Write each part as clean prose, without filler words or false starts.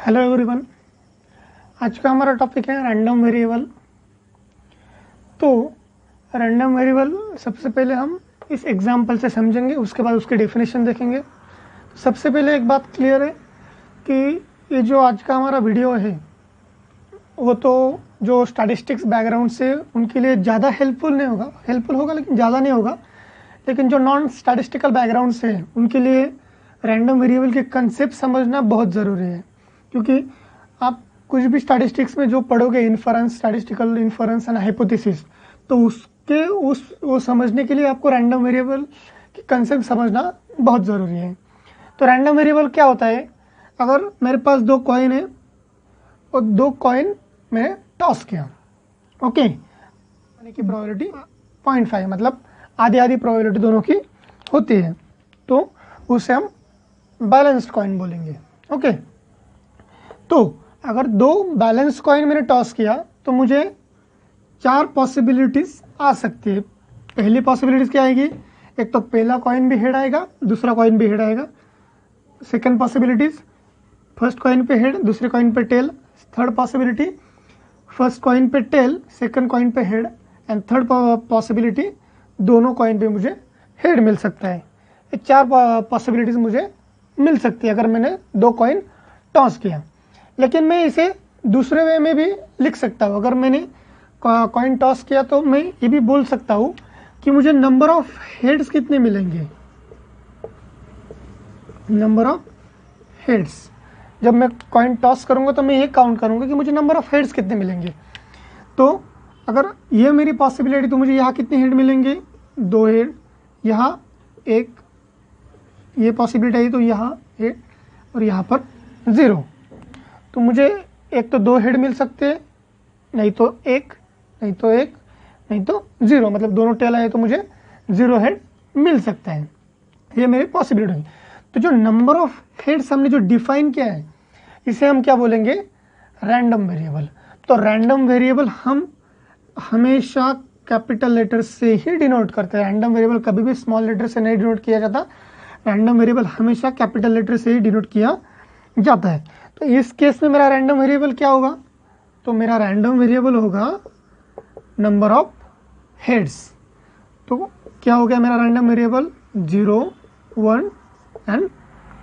Hello everyone. आज का हमारा टॉपिक है रैंडम वेरिएबल। तो रैंडम वेरिएबल सबसे पहले हम इस एग्जांपल से समझेंगे, उसके बाद उसकी डेफिनेशन देखेंगे। तो सबसे पहले एक बात क्लियर है कि ये जो आज का हमारा वीडियो है वो तो जो स्टैटिस्टिक्स बैकग्राउंड से उनके लिए ज़्यादा हेल्पफुल नहीं होगा, हेल्पफुल होगा लेकिन ज़्यादा नहीं होगा। लेकिन जो नॉन स्टैटिस्टिकल बैकग्राउंड से है उनके लिए रैंडम वेरिएबल के कंसेप्ट समझना बहुत ज़रूरी है, क्योंकि आप कुछ भी स्टैटिस्टिक्स में जो पढ़ोगे, inference, statistical inference and hypothesis, तो उसके वो समझने के लिए आपको रैंडम वेरिएबल के कंसेप्ट समझना बहुत ज़रूरी है। तो रैंडम वेरिएबल क्या होता है? अगर मेरे पास दो कॉइन है और दो कॉइन मैंने टॉस किया, ओके, यानी कि प्रोबेबिलिटी 0.5, मतलब आधी आधी प्रोबेबिलिटी दोनों की होती है, तो उसे हम बैलेंस्ड कॉइन बोलेंगे। ओके, तो अगर दो बैलेंस कॉइन मैंने टॉस किया तो मुझे 4 पॉसिबिलिटीज़ आ सकती है। पहली पॉसिबिलिटीज़ क्या आएगी? एक तो पहला कॉइन भी हेड आएगा, दूसरा कॉइन भी हेड आएगा। सेकंड पॉसिबिलिटीज़, फर्स्ट कॉइन पे हेड, दूसरे कॉइन पे tail. Third possibility, first coin पे टेल, सेकंड कॉइन पे हेड। एंड थर्ड पॉसिबिलिटी, दोनों कॉइन पे मुझे हेड मिल सकता है। ये 4 पॉसिबिलिटीज़ मुझे मिल सकती है अगर मैंने दो कॉइन टॉस किया। लेकिन मैं इसे दूसरे वे में भी लिख सकता हूँ। अगर मैंने कॉइन टॉस किया तो मैं ये भी बोल सकता हूँ कि मुझे नंबर ऑफ हेड्स कितने मिलेंगे। नंबर ऑफ हेड्स, जब मैं कॉइन टॉस करूँगा तो मैं ये काउंट करूँगा कि मुझे नंबर ऑफ हेड्स कितने मिलेंगे। तो अगर ये मेरी पॉसिबिलिटी, तो मुझे यहाँ कितने हेड मिलेंगे? 2 हेड। यहाँ एक, ये पॉसिबिलिटी है तो यहाँ हेड और यहाँ पर 0। तो मुझे एक तो 2 हेड मिल सकते हैं, नहीं तो एक, नहीं तो एक, नहीं तो 0, मतलब दोनों टेल आए तो मुझे 0 हेड मिल सकता है। ये मेरी पॉसिबिलिटी है। तो जो नंबर ऑफ हेड्स हमने जो डिफाइन किया है, इसे हम क्या बोलेंगे? Random variable. तो रैंडम वेरिएबल हम हमेशा कैपिटल लेटर से ही डिनोट करते हैं। रैंडम वेरिएबल कभी भी स्मॉल लेटर से नहीं डिनोट किया जाता। रैंडम वेरिएबल हमेशा कैपिटल लेटर से ही डिनोट किया जाता है। तो इस केस में मेरा रैंडम वेरिएबल क्या होगा? तो मेरा रैंडम वेरिएबल होगा नंबर ऑफ हेड्स। तो क्या हो गया मेरा रैंडम वेरिएबल? 0, 1 एंड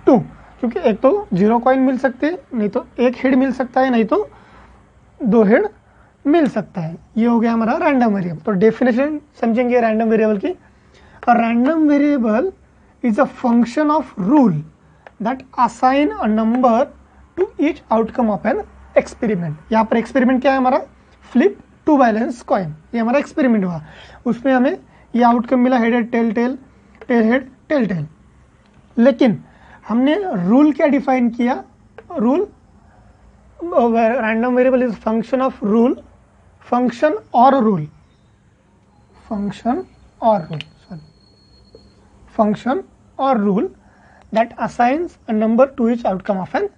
2, क्योंकि एक तो 0 कॉइन मिल सकते हैं, नहीं तो एक हेड मिल सकता है, नहीं तो 2 हेड मिल सकता है। ये हो गया हमारा रैंडम वेरिएबल। तो डेफिनेशन समझेंगे रैंडम वेरिएबल की। A random variable is a function of rule that assign a number to each outcome of an experiment। यहाँ पर एक्सपेरिमेंट क्या है हमारा? Flip 2 balance coin. ये हमारा एक्सपेरिमेंट हुआ, उसमें हमें ये आउटकम मिला, head head tail tail, tail head tail tail. लेकिन हमने रूल क्या डिफाइन किया? Rule, random variable is function of rule, function or rule, function or rule, function or rule that assigns a number to each outcome of an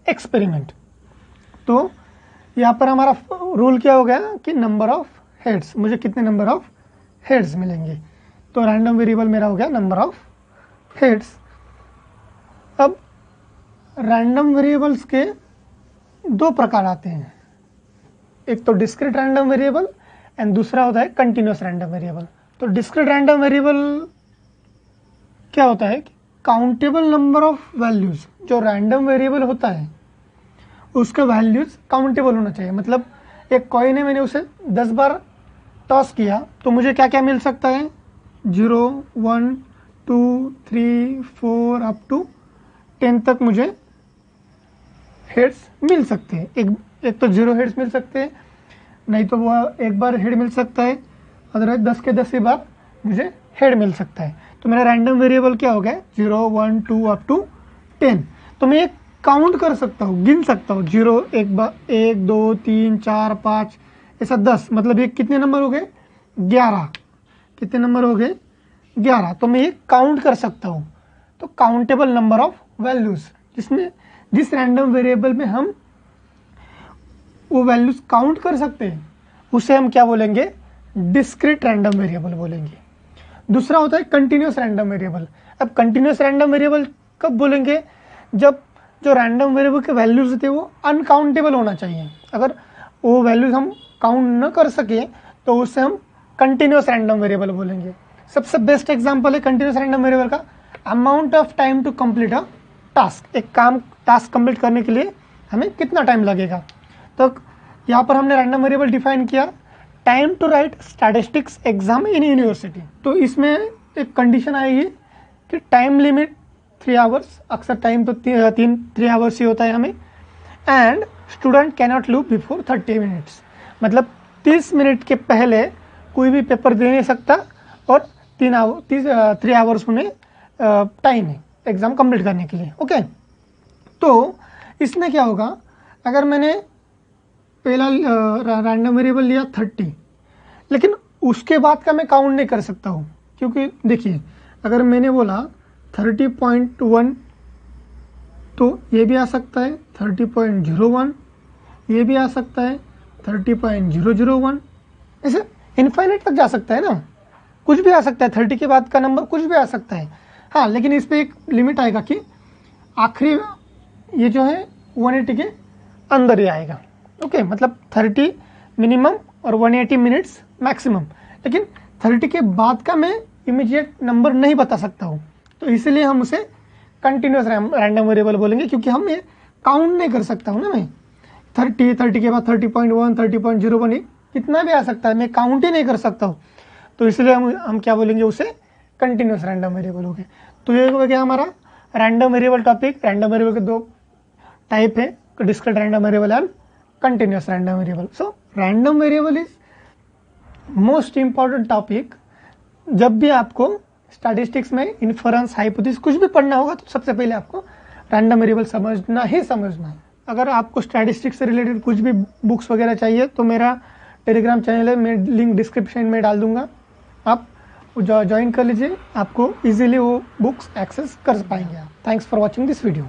experiment। तो यहाँ पर हमारा rule क्या हो गया कि नंबर ऑफ हेड्स, मुझे कितने नंबर ऑफ हेड्स मिलेंगे। तो रैंडम वेरिएबल मेरा हो गया नंबर ऑफ हेड्स। अब रैंडम वेरिएबल्स के 2 प्रकार आते हैं, एक तो डिस्क्रीट रैंडम वेरिएबल एंड दूसरा होता है कंटिन्यूस रैंडम वेरिएबल। तो डिस्क्रीट रैंडम वेरिएबल क्या होता है कि काउंटेबल नंबर ऑफ वैल्यूज़, जो रैंडम वेरिएबल होता है उसका वैल्यूज़ काउंटेबल होना चाहिए। मतलब एक कॉइन है, मैंने उसे 10 बार टॉस किया तो मुझे क्या क्या मिल सकता है? 0, 1, 2, 3, 4 अप टू 10 तक मुझे हेड्स मिल सकते हैं। एक तो 0 हेड्स मिल सकते हैं, नहीं तो वह एक बार हेड मिल सकता है, अदरवाइज 10 के 10 बार मुझे हेड मिल सकता है। तो मेरा रैंडम वेरिएबल क्या हो गया? 0, 1, 2 अप टू 10। तो मैं एक काउंट कर सकता हूँ, गिन सकता हूँ। 0 एक बार, 1, 2, 3, 4, 5, ऐसा 10, मतलब ये कितने नंबर हो गए? 11। कितने नंबर हो गए? 11। तो मैं ये काउंट कर सकता हूँ। तो काउंटेबल नंबर ऑफ वैल्यूज़, जिसमें जिस रैंडम वेरिएबल में हम वो वैल्यूज़ काउंट कर सकते हैं, उसे हम क्या बोलेंगे? डिस्क्रीट रैंडम वेरिएबल बोलेंगे। दूसरा होता है कंटिन्यूस रैंडम वेरिएबल। अब कंटिन्यूस रैंडम वेरिएबल कब बोलेंगे? जब जो रैंडम वेरिएबल के वैल्यूज होते हैं वो अनकाउंटेबल होना चाहिए। अगर वो वैल्यूज हम काउंट न कर सके तो उससे हम कंटिन्यूस रैंडम वेरिएबल बोलेंगे। सबसे बेस्ट एग्जांपल है कंटिन्यूस रैंडम वेरिएबल का amount of time to complete a task. एक टास्क कंप्लीट करने के लिए हमें कितना टाइम लगेगा। तो यहाँ पर हमने रैंडम वेरिएबल डिफाइन किया time to write statistics exam in university. तो इसमें एक कंडीशन आएगी कि टाइम लिमिट 3 आवर्स, अक्सर टाइम तो 3 आवर्स ही होता है हमें, and student cannot leave before 30 minutes. मतलब 30 मिनट के पहले कोई भी पेपर दे नहीं सकता और 3 आवर्स उन्हें टाइम है एग्ज़ाम कंप्लीट करने के लिए। ओके, तो इसमें क्या होगा, अगर मैंने पहला रैंडम वेरिएबल लिया 30, लेकिन उसके बाद का मैं काउंट नहीं कर सकता हूँ, क्योंकि देखिए अगर मैंने बोला 30.1 तो ये भी आ सकता है 30.01, ये भी आ सकता है 30.001, ऐसे इनफाइनाइट तक जा सकता है ना, कुछ भी आ सकता है, 30 के बाद का नंबर कुछ भी आ सकता है। हाँ, लेकिन इस पर एक लिमिट आएगा कि आखिरी ये जो है 180 के अंदर ही आएगा। ओके, मतलब 30 मिनिमम और 180 मिनट्स मैक्सिमम, लेकिन 30 के बाद का मैं इमीडिएट नंबर नहीं बता सकता हूँ, तो इसीलिए हम उसे कंटिन्यूस रैंडम वेरिएबल बोलेंगे, क्योंकि हम ये काउंट नहीं कर सकता हूँ ना मैं। 30 के बाद 30.1, 30.01 कितना भी आ सकता है, मैं काउंट ही नहीं कर सकता हूँ, तो इसलिए हम क्या बोलेंगे, उसे कंटिन्यूस रैंडम वेरिएबल हो गए। तो ये हो गया हमारा random variable topic. Random variable के 2 टाइप है, discrete random variable and continuous random variable. So random variable is most important topic. जब भी आपको स्टैटिस्टिक्स में इन्फरेंस, हाइपोथेसिस कुछ भी पढ़ना होगा तो सबसे पहले आपको रैंडम वेरिएबल समझना है। अगर आपको स्टैटिस्टिक्स से रिलेटेड कुछ भी बुक्स वगैरह चाहिए तो मेरा टेलीग्राम चैनल है, मैं लिंक डिस्क्रिप्शन में डाल दूंगा, आप ज्वाइन कर लीजिए, आपको इजीली वो बुक्स एक्सेस कर पाएंगे आप। Thanks for watching this video.